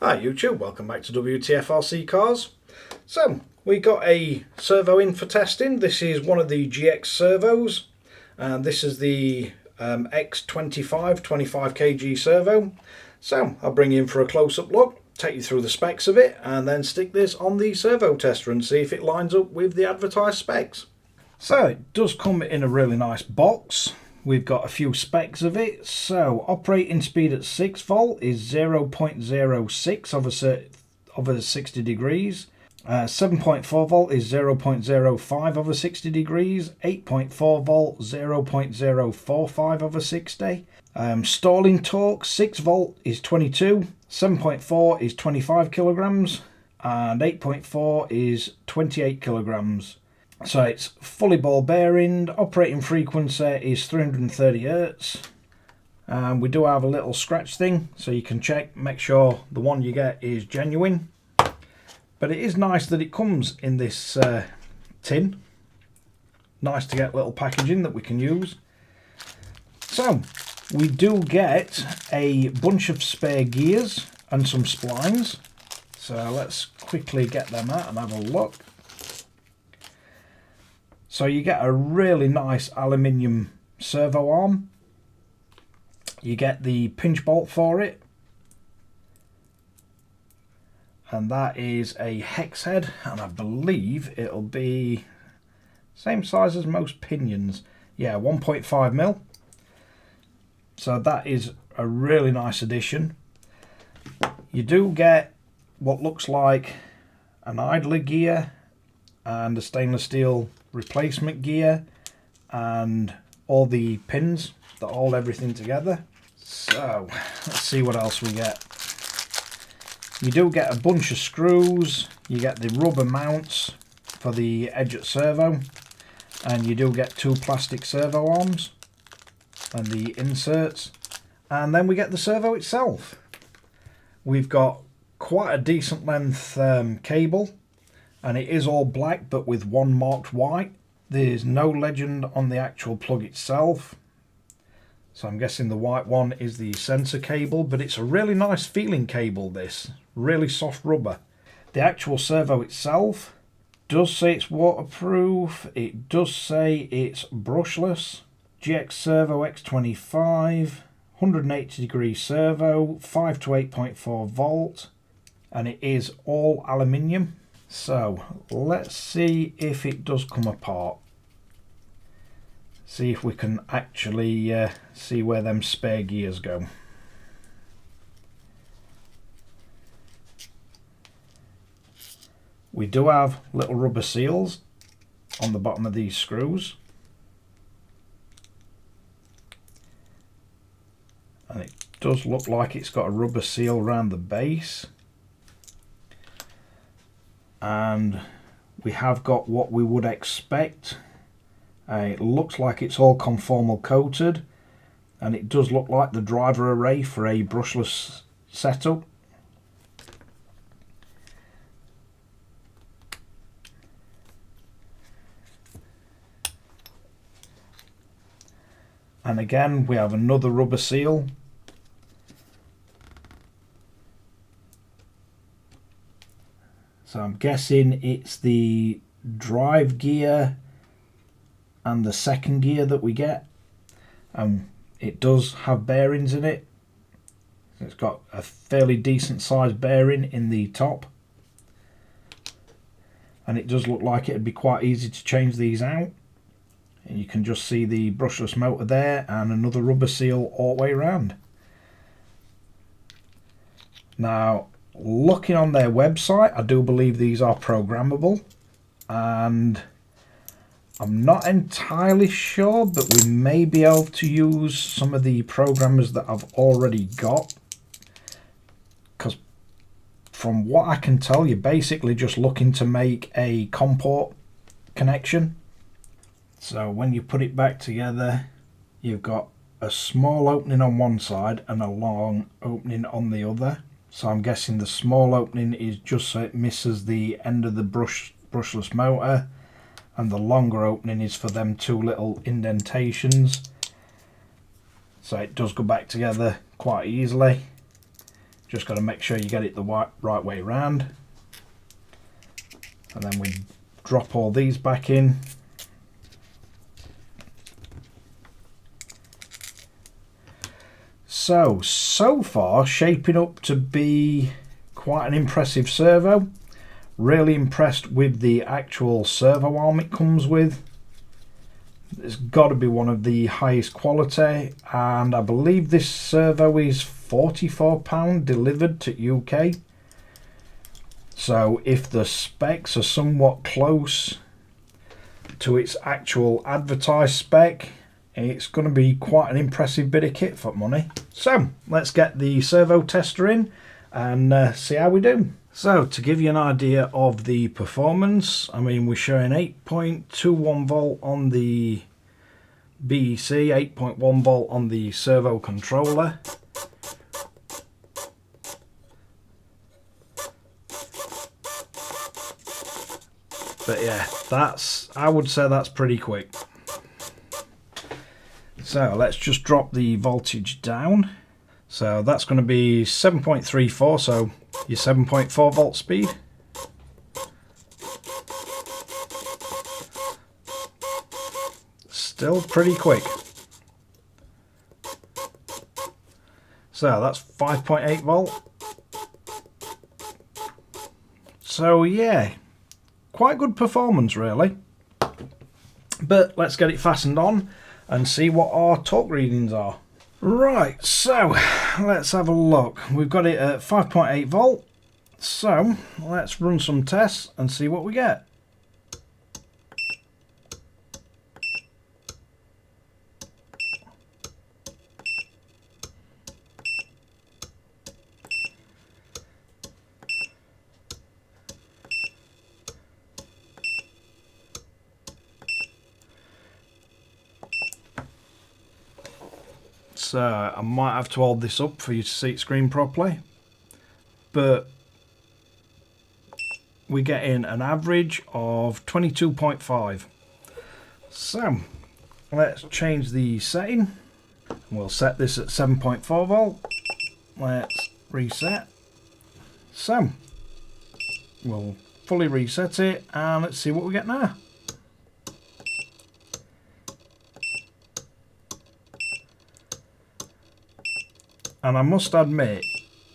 Hi YouTube, welcome back to Wtf Rc Cars. So, we got a servo in for testing. This is one of the GX servos, and this is the X25 25 kg servo. So, I'll bring you in for a close-up look, take you through the specs of it, and then stick this on the servo tester and see if it lines up with the advertised specs. So, it does come in a really nice box. We've got a few specs of it. So operating speed at 6 volt is 0.06 over 60 degrees. 7.4 volt is 0.05 over 60 degrees. 8.4 volt 0.045 over 60. Stalling torque 6 volt is 22. 7.4 is 25 kilograms. And 8.4 is 28 kilograms. So it's fully ball bearing, operating frequency is 330 Hz. And we do have a little scratch thing, so you can check, make sure the one you get is genuine. But it is nice that it comes in this tin. Nice to get little packaging that we can use. So we do get a bunch of spare gears and some splines. So let's quickly get them out and have a look. So you get a really nice aluminium servo arm. You get the pinch bolt for it. And that is a hex head, and I believe it'll be same size as most pinions. Yeah, 1.5 mil. So that is a really nice addition. You do get what looks like an idler gear and a stainless steel replacement gear and all the pins that hold everything together. So let's see what else we get. You do get a bunch of screws, you get the rubber mounts for the edge at servo, and you do get 2 plastic servo arms and the inserts, and then we get the servo itself. We've got quite a decent length cable, and it is all black but with one marked white. There's no legend on the actual plug itself, so I'm guessing the white one is the sensor cable, but it's a really nice feeling cable, this. Really soft rubber. The actual servo itself does say it's waterproof, it does say it's brushless. GXservo X25, 180 degree servo, 5 to 8.4 volt, and it is all aluminium. So let's see if it does come apart. See if we can actually see where them spare gears go. We do have little rubber seals on the bottom of these screws. And it does look like it's got a rubber seal around the base. And we have got what we would expect. It looks like it's all conformal coated, and it does look like the driver array for a brushless setup. And again we have another rubber seal. So I'm guessing it's the drive gear and the second gear that we get. It does have bearings in it. It's got a fairly decent sized bearing in the top. And it does look like it'd be quite easy to change these out. And you can just see the brushless motor there and another rubber seal all the way around. Now, looking on their website, I do believe these are programmable, and I'm not entirely sure, but we may be able to use some of the programmers that I've already got, because from what I can tell, you're basically just looking to make a COM port connection. So when you put it back together, you've got a small opening on one side and a long opening on the other. So I'm guessing the small opening is just so it misses the end of the brushless motor, and the longer opening is for them 2 little indentations. So it does go back together quite easily. Just got to make sure you get it the right way around. And then we drop all these back in. So far shaping up to be quite an impressive servo. Really impressed with the actual servo arm it comes with. It's got to be one of the highest quality, and I believe this servo is £44 delivered to UK. So if the specs are somewhat close to its actual advertised spec, it's going to be quite an impressive bit of kit for money. So let's get the servo tester in and see how we do. So to give you an idea of the performance, I mean, we're showing 8.21 volt on the BEC, 8.1 volt on the servo controller. But yeah, I would say that's pretty quick. So let's just drop the voltage down. So that's going to be 7.34, so your 7.4 volt speed. Still pretty quick. So that's 5.8 volt. So yeah, quite good performance really. But let's get it fastened on and see what our torque readings are. Right, so let's have a look. We've got it at 5.8 volt. So let's run some tests and see what we get. So I might have to hold this up for you to see it screen properly, but we get in an average of 22.5. So let's change the setting. We'll set this at 7.4 volt. Let's reset. So we'll fully reset it and let's see what we get now. And I must admit,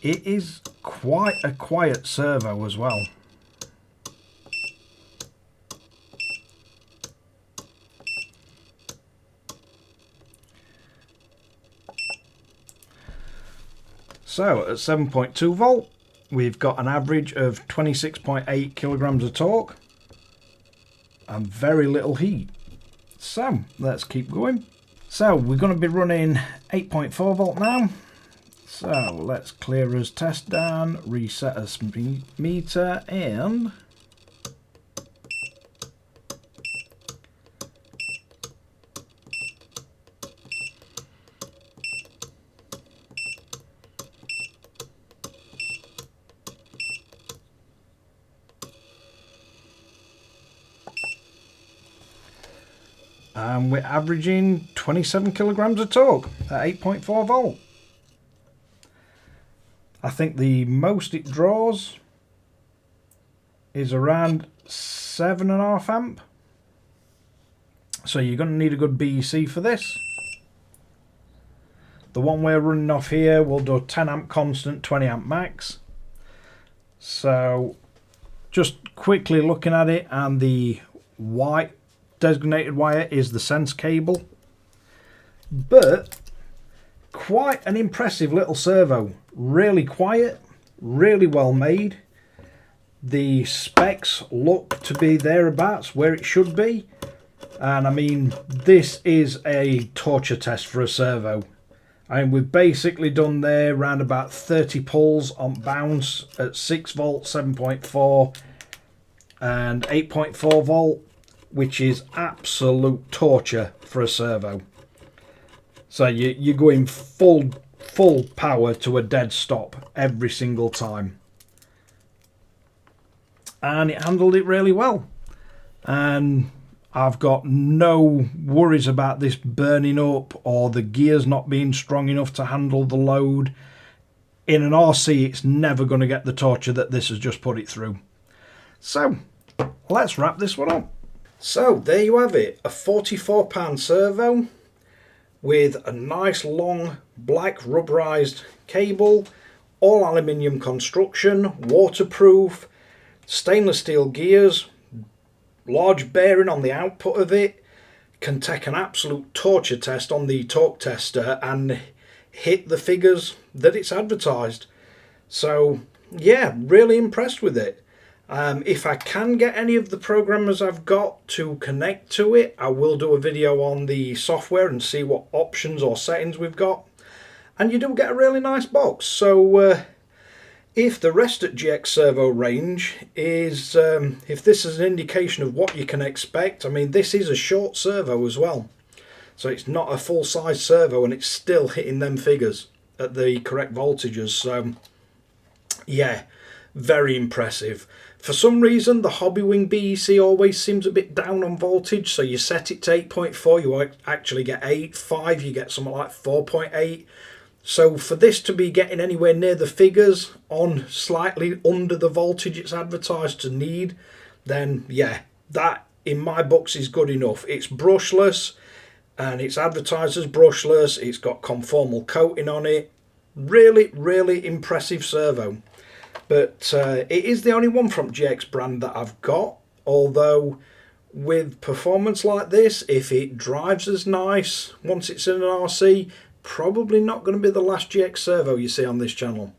it is quite a quiet servo as well. So at 7.2 volt, we've got an average of 26.8 kilograms of torque and very little heat. So let's keep going. So we're going to be running 8.4 volt now. So let's clear as test down, reset as meter, and we're averaging 27 kilograms of torque at 8.4 volt. I think the most it draws is around 7.5 amp. So you're going to need a good BEC for this. The one we're running off here will do 10 amp constant, 20 amp max. So just quickly looking at it, and the white designated wire is the sense cable. But quite an impressive little servo. Really quiet, really well made. The specs look to be thereabouts where it should be. And I mean, this is a torture test for a servo. I mean, we've basically done there around about 30 pulls on bounce at 6 volt, 7.4 and 8.4 volt, which is absolute torture for a servo. So you're going full power to a dead stop every single time. And it handled it really well. And I've got no worries about this burning up or the gears not being strong enough to handle the load. in an RC it's never going to get the torture that this has just put it through. So let's wrap this one up. So there you have it, a 44-pound servo with a nice long black rubberized cable, all aluminium construction, waterproof, stainless steel gears, large bearing on the output of it, can take an absolute torture test on the torque tester and hit the figures that it's advertised. So yeah, really impressed with it. If I can get any of the programmers I've got to connect to it, I will do a video on the software and see what options or settings we've got. And you do get a really nice box. So if the rest at GXservo range is, if this is an indication of what you can expect, I mean, this is a short servo as well. So it's not a full-size servo and it's still hitting them figures at the correct voltages. So yeah, very impressive. For some reason, the Hobbywing BEC always seems a bit down on voltage. So you set it to 8.4, you actually get 8.5, you get something like 4.8. So for this to be getting anywhere near the figures on slightly under the voltage it's advertised to need, then yeah, that in my books is good enough. It's brushless and it's advertised as brushless. It's got conformal coating on it. Really, really impressive servo. But it is the only one from GX brand that I've got. Although with performance like this, if it drives as nice once it's in an RC, probably not going to be the last GX servo you see on this channel.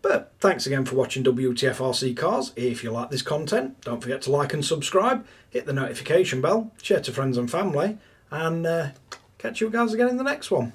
But thanks again for watching Wtf Rc Cars. If you like this content, don't forget to like and subscribe, hit the notification bell, share to friends and family, and catch you guys again in the next one.